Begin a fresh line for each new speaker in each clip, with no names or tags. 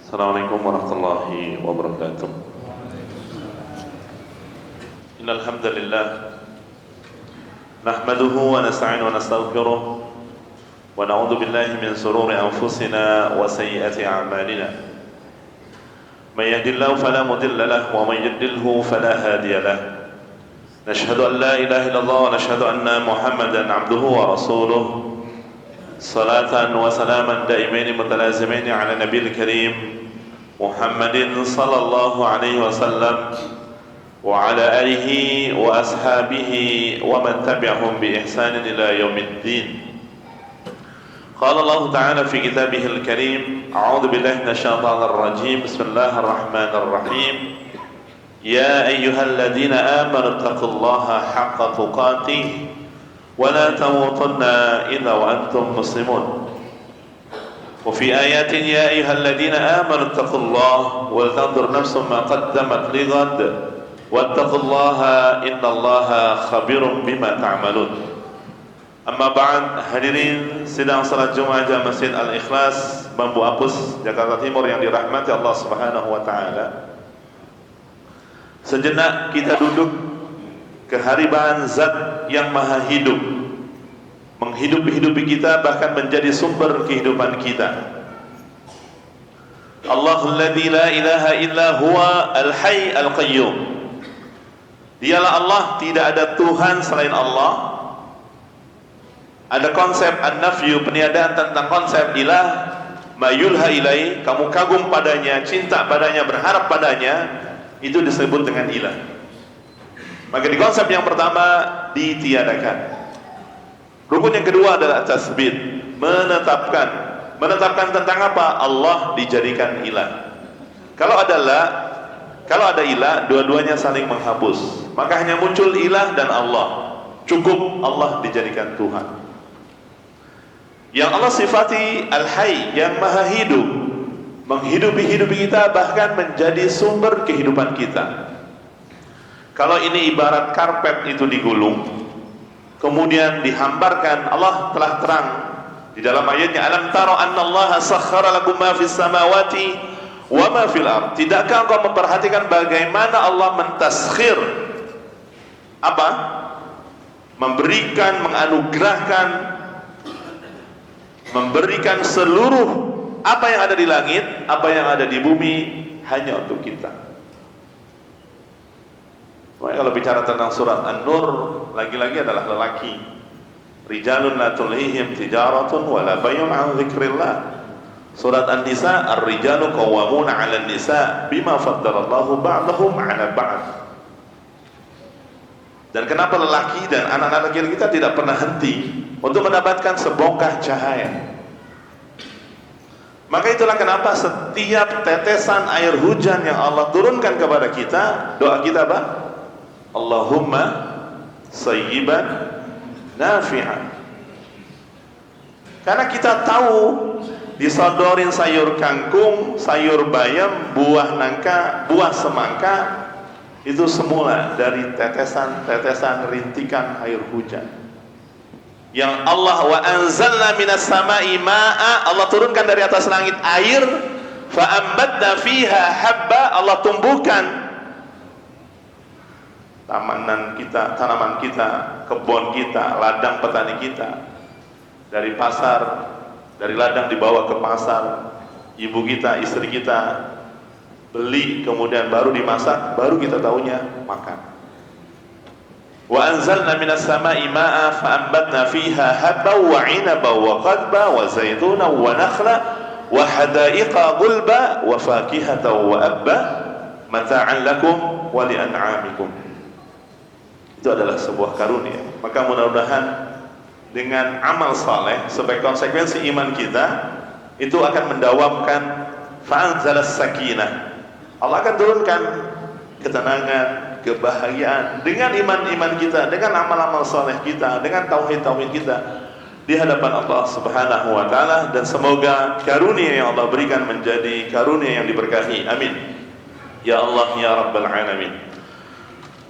Assalamualaikum warahmatullahi wabarakatuh. Innal hamdalillah nahmaduhu wa nasta'inuhu wa nastaghfiruh wa na'udzu billahi min shururi anfusina wa sayyiati a'malina. May yahdihillahu fala mudilla lahu wa may yudlilhu fala hadiya lahu. Nashhadu an la ilaha illallah wa nashhadu anna Muhammadan 'abduhu wa rasuluh. Salatan wa salaman daimaini mutalazimaini ala nabiyil karim Muhammadin sallallahu alaihi wasallam wa ala alihi wa ashabihi wa man tabi'ahum bi ihsanin ila yaumiddin. Qala Allah ta'ala fi kitabihil karim, a'udzu billahi minasyaitonir rajim. Bismillahir rahmanir rahim. Ya ayyuhalladzina amanu taqullaha haqqa tuqatih wa la tamutunna illa wa antum muslimun. Wa fi ayatin ya ayyuhalladzina amanu taqullaha wal tanzur nafsum ma qaddamat lighad wattaqullaha innallaha khabirum bima ta'malun. Amma ba'd, hadirin sidang salat Jumat Jamaah Masjid Al-Ikhlas Bambu Apus Jakarta Timur yang dirahmati Allah Subhanahu wa taala. Sejenak kita duduk kehadiran zat yang maha hidup, menghidupi kita, bahkan menjadi sumber kehidupan kita. Allahul ladzi la ilaha illa huwa al-hayy al-qayyum. Dialah Allah, tidak ada Tuhan selain Allah. Ada konsep an-nafyu, peniadaan tentang konsep ilah. Mayulha ilai, kamu kagum padanya, cinta padanya, berharap padanya, itu disebut dengan ilah. Maka di konsep yang pertama ditiadakan. Rukun yang kedua adalah tasbit, menetapkan tentang apa? Allah dijadikan ilah. Kalau ada ilah, dua-duanya saling menghapus. Maka hanya muncul ilah dan Allah. Cukup Allah dijadikan Tuhan. Yang Allah sifati al-hayy, yang maha hidup, menghidupi kita, bahkan menjadi sumber kehidupan kita. Kalau ini ibarat karpet itu digulung, kemudian dihambarkan, Allah telah terang di dalam ayatnya, alam taro annallaha sakhkhara lakum ma fis samawati wa ma fil ard. Tidakkah engkau memperhatikan bagaimana Allah mentaskhir, apa? Memberikan, menganugerahkan, memberikan seluruh apa yang ada di langit, apa yang ada di bumi hanya untuk kita. Kalau bicara tentang surat An-Nur, lagi-lagi adalah lelaki. Rijalun la tulhihim tijaratun wala bay'un 'an dzikrillah. Surat An-Nisa, ar-rijalu qawwamuna 'alan nisa bima faddalallahu ba'dahum 'ala ba'd. Dan kenapa lelaki dan anak-anak kita tidak pernah henti untuk mendapatkan sebongkah cahaya? Maka itulah kenapa setiap tetesan air hujan yang Allah turunkan kepada kita, doa kita apa? Allahumma sayyiban nafi'an. Karena kita tahu disodorin sayur kangkung, sayur bayam, buah nangka, buah semangka, itu semula dari tetesan rintikan air hujan. Yang Allah wa anzalna minas sama'i ma'a, Allah turunkan dari atas langit air, fa ambatna fiha habba, Allah tumbuhkan tanaman kita, kebun kita, ladang petani kita. Dari pasar, dari ladang dibawa ke pasar, ibu kita, istri kita beli, kemudian baru dimasak, baru kita tahunya makan. Wa anzalna minas sama'i ma'a fa ambatna fiha habba wa 'inaba wa qadba wa zaituna wa nakhla wa hadaiqa gulba wa fakihata wa abba mata'an lakum wa li'an'amikum. Itu adalah sebuah karunia. Maka mudah-mudahan dengan amal saleh sebagai konsekuensi iman kita, itu akan mendawamkan fa'anzalas sakinah. Allah akan turunkan ketenangan, kebahagiaan dengan iman-iman kita, dengan amal-amal saleh kita, dengan tauhid-tauhid kita di hadapan Allah Subhanahu wa taala. Dan semoga karunia yang Allah berikan menjadi karunia yang diberkahi. Amin. Ya Allah ya Rabbal alamin.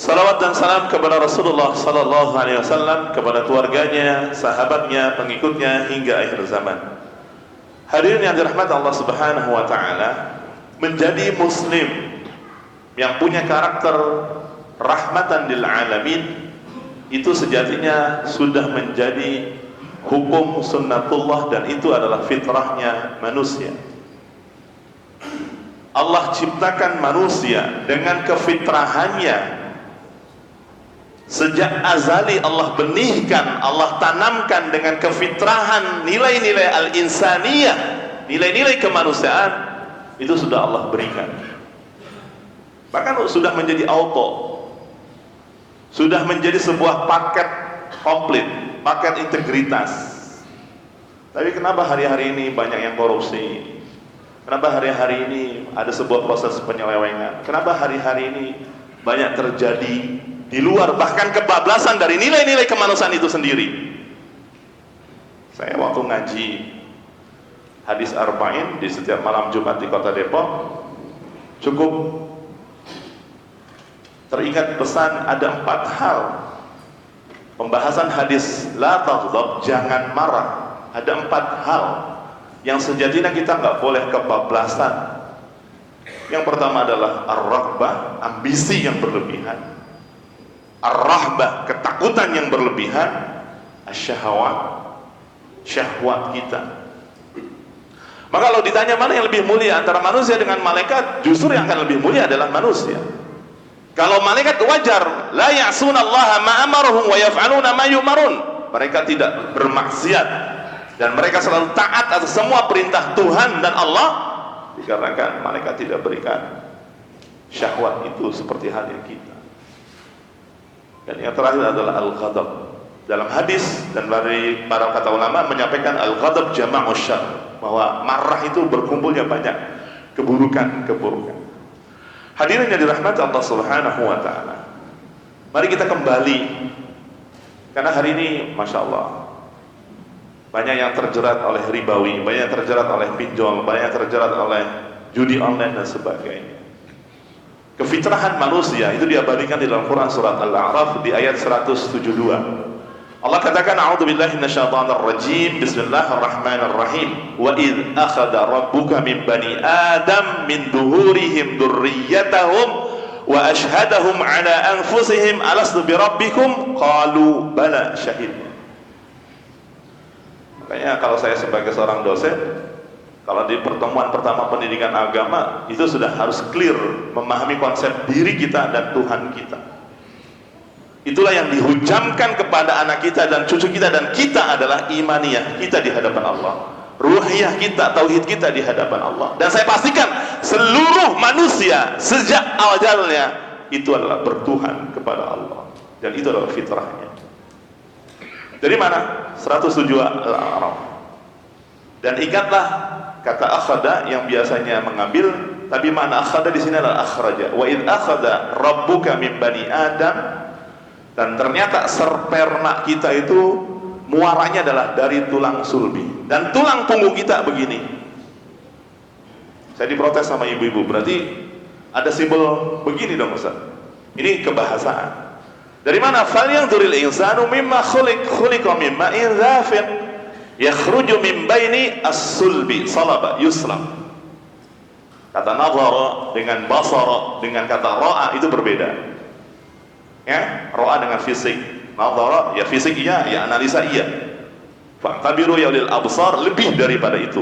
Salawat dan salam kepada Rasulullah sallallahu alaihi wasallam, kepada keluarganya, sahabatnya, pengikutnya hingga akhir zaman. Hadirin yang dirahmati Allah Subhanahu wa taala, menjadi muslim yang punya karakter rahmatan lil alamin, itu sejatinya sudah menjadi hukum sunnatullah, dan itu adalah fitrahnya manusia. Allah ciptakan manusia dengan kefitrahannya. Sejak azali Allah benihkan, Allah tanamkan dengan kefitrahan nilai-nilai al-insaniyah, nilai-nilai kemanusiaan, itu sudah Allah berikan. Bahkan sudah menjadi auto, sudah menjadi sebuah paket komplit, paket integritas. Tapi kenapa hari-hari ini banyak yang korupsi? Kenapa hari-hari ini ada sebuah proses penyelewengan? Kenapa hari-hari ini banyak terjadi di luar, bahkan kebablasan dari nilai-nilai kemanusiaan itu sendiri? Saya waktu ngaji hadis arba'in di setiap malam Jumat di kota Depok, cukup teringat pesan ada 4 hal. Pembahasan hadis la taghdab, jangan marah. Ada 4 hal yang sejatinya kita nggak boleh kebablasan. Yang pertama adalah ar-raghbah, ambisi yang berlebihan. Ar-rahbah, ketakutan yang berlebihan. Asyahawat, syahwat kita. Maka kalau ditanya mana yang lebih mulia antara manusia dengan malaikat, justru yang akan lebih mulia adalah manusia. Kalau malaikat wajar, la ya'sunallaha ma amarahum wa yaf'aluna ma yu'marun. Mereka tidak bermaksiat dan mereka selalu taat atas semua perintah Tuhan dan Allah, dikarenakan malaikat tidak berikan syahwat itu seperti halnya kita. Dan yang terakhir adalah al-ghadab. Dalam hadis dan dari para kata ulama menyampaikan al-ghadab jama'u syarr, bahwa marah itu berkumpulnya banyak keburukan-keburukan. Hadirin yang dirahmati Allah Subhanahu wa taala. Mari kita kembali, karena hari ini Masya Allah banyak yang terjerat oleh ribawi, banyak yang terjerat oleh pinjol, banyak yang terjerat oleh judi online dan sebagainya. Kefitrahan manusia itu diabadikan di dalam Quran surat Al-A'raf di ayat 172. Allah katakan, a'udzubillahi minasyaitonir rajim, bismillahirrahmanirrahim. Wa idz akhadha rabbuka min bani adam min duhurihim dzurriyyatahum wa ashhadahum ala anfusihim alastu birabbikum qalu bala syahidna. Makanya kalau saya sebagai seorang dosen, kalau di pertemuan pertama pendidikan agama itu sudah harus clear memahami konsep diri kita dan Tuhan kita. Itulah yang dihujamkan kepada anak kita dan cucu kita, dan kita adalah imaniyah kita di hadapan Allah, ruhiyah kita, tauhid kita di hadapan Allah. Dan saya pastikan seluruh manusia sejak awalnya itu adalah bertuhan kepada Allah, dan itu adalah fitrahnya. Dari mana? 107 Al-A'raf. Dan ingatlah kata akhada yang biasanya mengambil, tapi makna akhada di sini adalah akhraja. Wa id akhada rabbuka min bani adam. Dan ternyata sperma kita itu muaranya adalah dari tulang sulbi, dan tulang punggung kita begini. Saya diprotes sama ibu-ibu, berarti ada simbol begini dong Ustaz. Ini kebahasaan. Dari mana? Falyanzuril insanu mimma khuliqa min ma'in dhafiq yakhruju min baini as-sulbi salaba yuslam. Kata nazara dengan basara dengan kata ra'a itu berbeda. Ya, ro'a dengan fisik, nazara ya fisik iya, ya analisa iya. Fa'tabiru ya ulil absar, lebih daripada itu.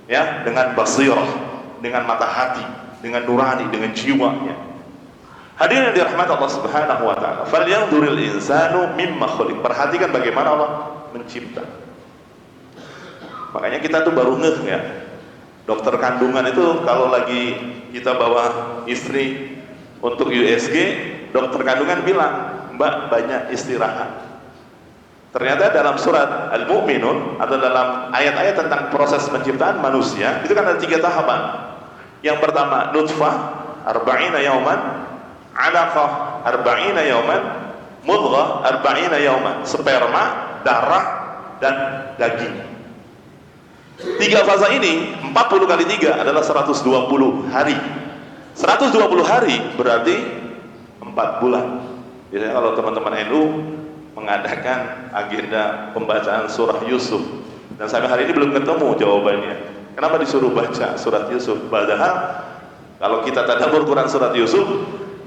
Ya, dengan basirah, dengan mata hati, dengan nurani, dengan jiwanya. Hadirin yang dirahmati Allah Subhanahu wa taala. Falyanzuril insanu mimma khuliq. Perhatikan bagaimana Allah mencipta. Makanya kita tuh baru ngeh ya. Dokter kandungan itu kalau lagi kita bawa istri untuk USG, dokter kandungan bilang, Mbak banyak istirahat. Ternyata dalam surat Al-Mu'minun atau dalam ayat-ayat tentang proses penciptaan manusia itu kan ada 3 tahapan. Yang pertama nutfah arba'ina yauman, alaqah arba'ina yauman, mudghah arba'ina yauman, sperma, darah dan daging. 3 fase ini 40 kali 3 adalah 120 hari. 120 hari berarti 4 bulan. Biasanya kalau teman-teman NU mengadakan agenda pembacaan surah Yusuf, dan sampai hari ini belum ketemu jawabannya. Kenapa disuruh baca surat Yusuf? Padahal Kalau kita tadabbur Quran surat Yusuf,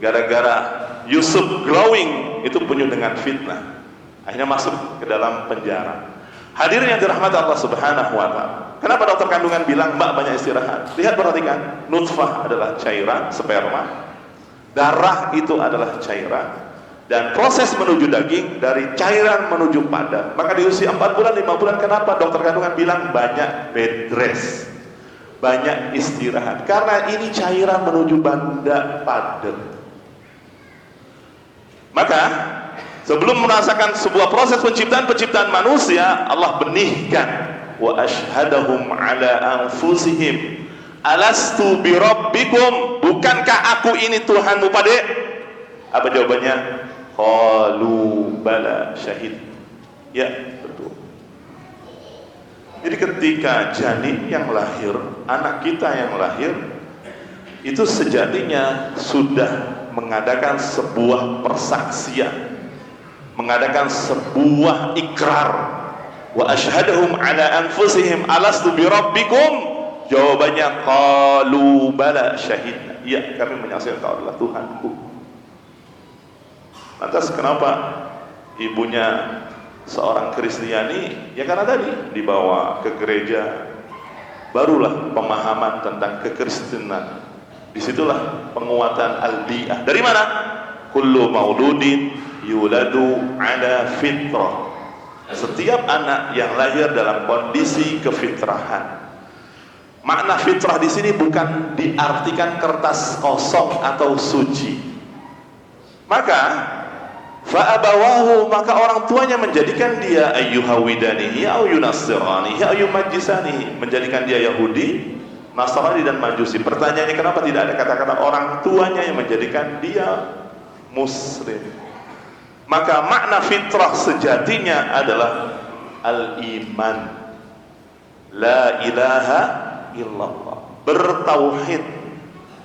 gara-gara Yusuf glowing itu penuh dengan fitnah, akhirnya masuk ke dalam penjara. Hadirin yang dirahmati Allah Subhanahu wa Ta'ala, kenapa dokter kandungan bilang Mbak banyak istirahat? Lihat, perhatikan, nutfah adalah cairan sperma, darah itu adalah cairan, dan proses menuju daging, dari cairan menuju padat. Maka di usia 4 bulan, 5 bulan, kenapa dokter kandungan bilang banyak bed rest, banyak istirahat? Karena ini cairan menuju benda padat. Maka sebelum merasakan sebuah proses penciptaan manusia, Allah benihkan, wa ashhadahum ala anfusihim alastu birabbikum, bukankah aku ini Tuhanmu, Pade? Apa jawabannya? Qalu bala syahid. Ya, betul. Jadi ketika janin yang lahir, anak kita yang lahir, itu sejatinya sudah mengadakan sebuah persaksian, mengadakan sebuah ikrar. Wa asyhadahum ala anfusihim alastu birabbikum, jawabannya qalu bala syahidna, iya kami menyaksikan kau adalah Tuhanku. Lantas kenapa ibunya seorang Kristiani? Ya karena tadi dibawa ke gereja, barulah pemahaman tentang kekristenan. Disitulah penguatan al-bi'ah. Dari mana? Kullu mauludin yuladu ala fitrah. Setiap anak yang lahir dalam kondisi kefitrahan. Makna fitrah di sini bukan diartikan kertas kosong atau suci. Maka fa'abawahu, maka orang tuanya menjadikan dia ayyuhawidanihi au yunassiranihi au yumajjisanihi, menjadikan dia Yahudi, Nasrani dan Majusi. Pertanyaannya, kenapa tidak ada kata-kata orang tuanya yang menjadikan dia Muslim? Maka makna fitrah sejatinya adalah al-iman, la ilaha illallah, bertauhid,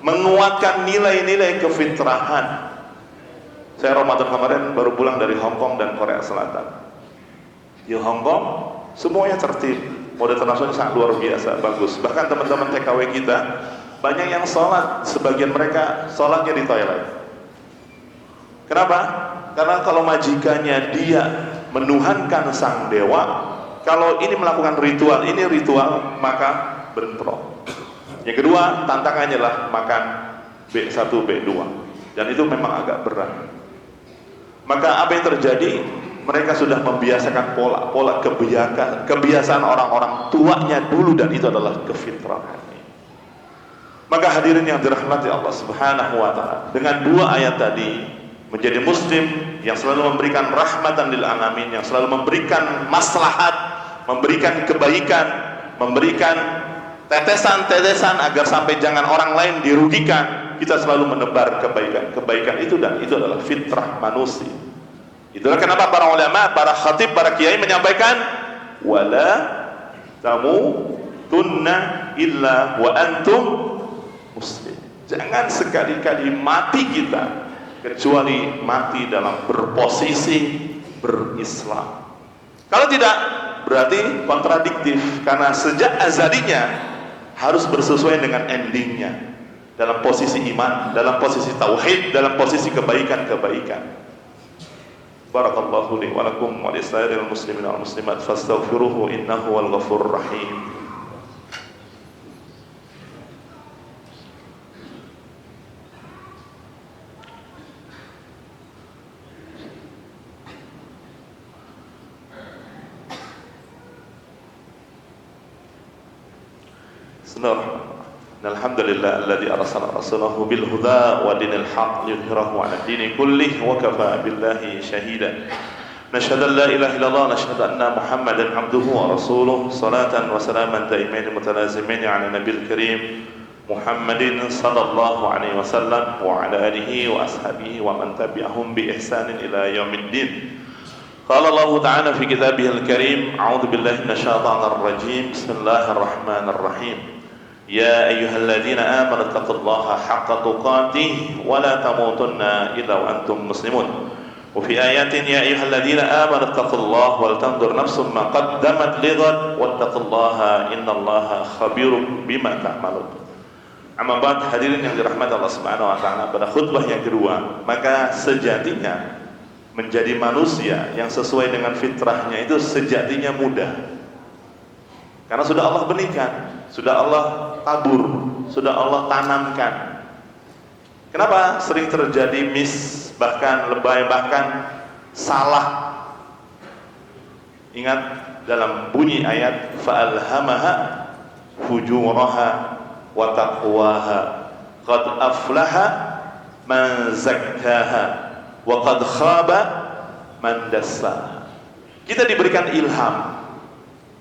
menguatkan nilai-nilai kefitrahan. Saya Ramadan kemarin baru pulang dari Hong Kong dan Korea Selatan. Di Hong Kong semuanya tertib, mode internasional sangat luar biasa, bagus. Bahkan teman-teman TKW kita banyak yang sholat, sebagian mereka sholatnya di toilet. Kenapa? Karena kalau majikannya dia menuhankan sang dewa, kalau ini melakukan ritual, ini ritual, maka bentrok. Yang kedua, tantangannya lah makan B1, B2, dan itu memang agak berat. Maka apa yang terjadi? Mereka sudah membiasakan pola kebiasaan orang-orang tuanya dulu, dan itu adalah kefitrahan. Maka hadirin yang dirahmati Allah Subhanahu wa Ta'ala, dengan dua ayat tadi, menjadi muslim yang selalu memberikan rahmatan lil alamin, yang selalu memberikan maslahat, memberikan kebaikan, memberikan tetesan-tetesan agar sampai jangan orang lain dirugikan. Kita selalu menebar kebaikan itu, dan itu adalah fitrah manusia. Itulah kenapa para ulama, para khatib, para kiai menyampaikan wala tamutunna illa wa antum muslim. Jangan sekali-kali mati kita kecuali mati dalam berposisi berislam. Kalau tidak, berarti kontradiktif, karena sejak azalinya harus bersesuaian dengan endingnya, dalam posisi iman, dalam posisi tauhid, dalam posisi kebaikan-kebaikan. Barakallahu li wa lakum wa lisairil muslimin wal muslimat fastaghfiruhu innahu wal ghafurur rahim. Alhamdulillah alladzi arsala rasulahu bil huda wa dinil haqq liyudhhirahu 'ala ad-dini kullih wa kafa billahi shahida. Nashhadu an la ilaha illallah, nashhadu anna Muhammadan 'abduhu wa rasuluh, salatan wa salaman daimain mutalazimain 'ala nabiyil karim Muhammadin sallallahu alaihi wasallam wa 'ala alihi wa ashabihi wa man tabi'ahum bi ihsanin ila yaumiddin. Qala Allah ta'ala fi kitabihil karim, a'udzu billahi minasyaitonir rajim. Bismillahirrahmanirrahim. Ya ayyuhalladzina amanu taqullaha haqqa tuqatih wa la tamutunna illa wa antum muslimun. Wa fi ayatin ya ayyuhalladzina amanu taqullaha wal tanzur nafsum ma qaddamat lighad wattaqullaha innallaha khabirum bima ta'malun. Amma ba'd, hadirin yang dirahmati Allah Subhanahu wa taala, pada khutbah yang kedua, maka sejatinya menjadi manusia yang sesuai dengan fitrahnya itu sejatinya mudah. Karena sudah Allah berikan, sudah Allah tabur, sudah Allah tanamkan. Kenapa sering terjadi miss, bahkan lebay, bahkan salah? Ingat dalam bunyi ayat, fa'alhamaha fujuraha wa taqwaha qad aflaha man zakkaha wa qad khaba man dassaha. Kita diberikan ilham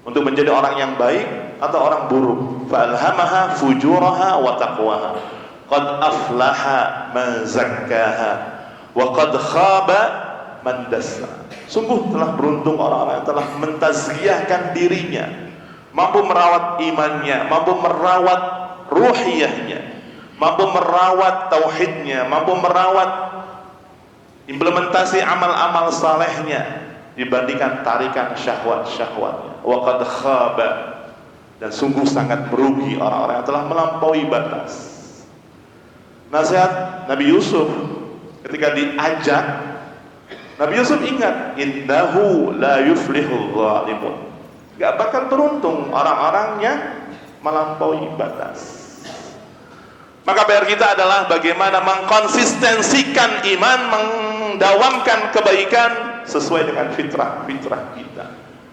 untuk menjadi orang yang baik atau orang buruk. Fa'alhamaha fujuraha wa taqwaha qad aflaha man zakkaha wa qad khaba man dassaha. Sungguh telah beruntung orang-orang yang telah mentazkiyahkan dirinya, mampu merawat imannya, mampu merawat ruhiyahnya, mampu merawat tauhidnya, mampu merawat implementasi amal-amal salehnya dibandingkan tarikan syahwat-syahwatnya. Wa qad khaba, dan sungguh sangat merugi orang-orang yang telah melampaui batas. Nasihat Nabi Yusuf ketika diajak, Nabi Yusuf ingat, innahu la yuflihul zalimun. Gak bakal beruntung orang-orang yang melampaui batas. Maka PR kita adalah bagaimana mengkonsistensikan iman, mendawamkan kebaikan sesuai dengan fitrah kita.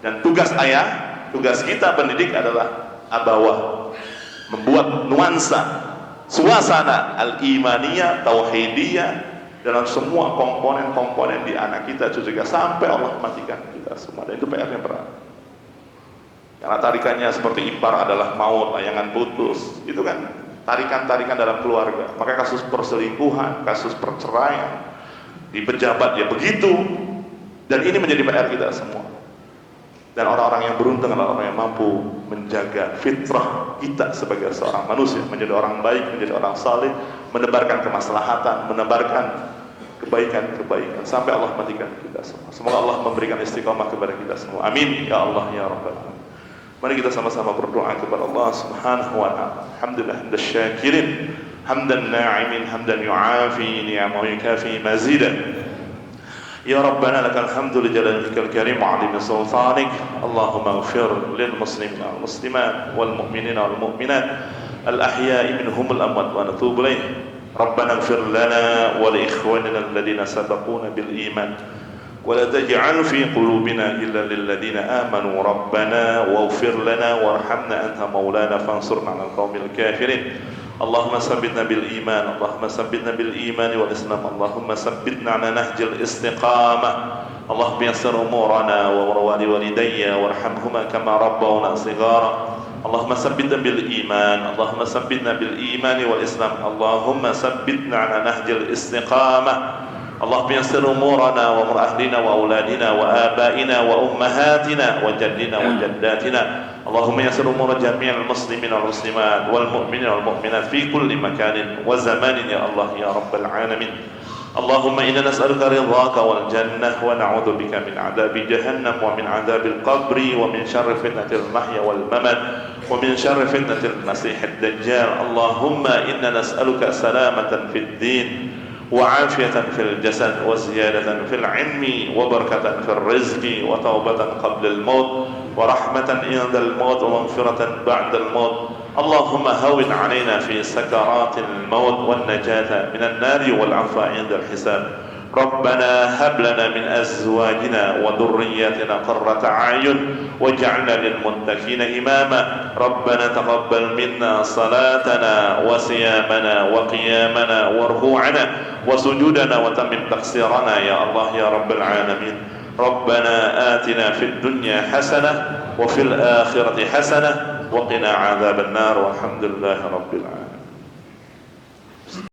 Dan tugas ayah, tugas kita pendidik adalah abawah, membuat nuansa, suasana al-imaniyah, tauhidiyah dalam semua komponen-komponen di anak kita, cucu kita, sampai Allah matikan kita semua. Dan itu PR-nya berat. Karena tarikannya seperti ipar adalah maut, layangan putus. Itu kan tarikan-tarikan dalam keluarga. Maka kasus perselingkuhan, kasus perceraian di pejabat ya begitu. Dan ini menjadi PR kita semua. Dan orang-orang yang beruntung adalah orang yang mampu menjaga fitrah kita sebagai seorang manusia, menjadi orang baik, menjadi orang saleh, menebarkan kemaslahatan, menebarkan kebaikan-kebaikan sampai Allah matikan kita semua. Semoga Allah memberikan istiqamah kepada kita semua. Amin ya Allah ya Rabbal alamin. Mari kita sama-sama berdoa kepada Allah Subhanahu wa taala. Alhamdulillah hamdan syakirin, hamdan na'imin, hamdan yu'afi ni'amahu yukafi mazidan. Ya Rabbana lakal hamdu li jalalikal karim wa 'azimi sultanik. Allahumma ighfir lil muslimina wal muslimat wal mu'minina wal mu'minat al ahya'i minhum al amwat wa natubu ilaihim. Rabbana ighfir lana wa li ikhwanina alladhina sabaquna bil iman wa la taj'al fi qulubina illa lil ladzina amanu. Rabbana waghfir lana warhamna anta maulana fansurna 'alal qaumil kafirin. Allahumma sabbitna bil iman, Allahumma sabbitna bil iman wal islam, Allahumma sabbitna ala nahjil istiqamah. Allahumma yassir umurana wa walidayya warhamhuma kama rabbawna shighara. Allahumma sabbitna bil iman, Allahumma sabbitna bil iman wal islam, Allahumma sabbitna ala nahjil istiqamah. Allahumma yassir umurana wa umur ahlina wa auladina wa abaina wa ummahatina wa jaddina wa jaddatina. Allahumma yassir umur jami'al muslimin wal muslimat wal mu'minin wal mu'minat fi kulli makanin wa zamanin ya Allah ya Rabbal alamin. Allahumma inna nas'aluka ridhaka wal jannah wa na'udzu bika min 'adzabi jahannam wa min 'adzabil qabri wa min syarri fitnatil mahya wal mamat wa min syarri fitnatil masiihid dajjal. Allahumma inna nas'aluka salamatan fid din وعافية في الجسد وزيادة في العلم وبركة في الرزق وتوبة قبل الموت ورحمة عند الموت ومغفرة بعد الموت. اللهم هون علينا في سكرات الموت والنجاة من النار والعفو عند الحساب. ربنا هب لنا من أزواجنا وذرياتنا قرة أعين واجعلنا للمتقين إماما. ربنا تقبل منا صلاتنا وصيامنا وقيامنا وركوعنا وسجودنا وتمم تقصيرنا يا الله يا رب العالمين. ربنا آتنا في الدنيا حسنة وفي الآخرة حسنة وقنا عذاب النار والحمد لله رب العالمين.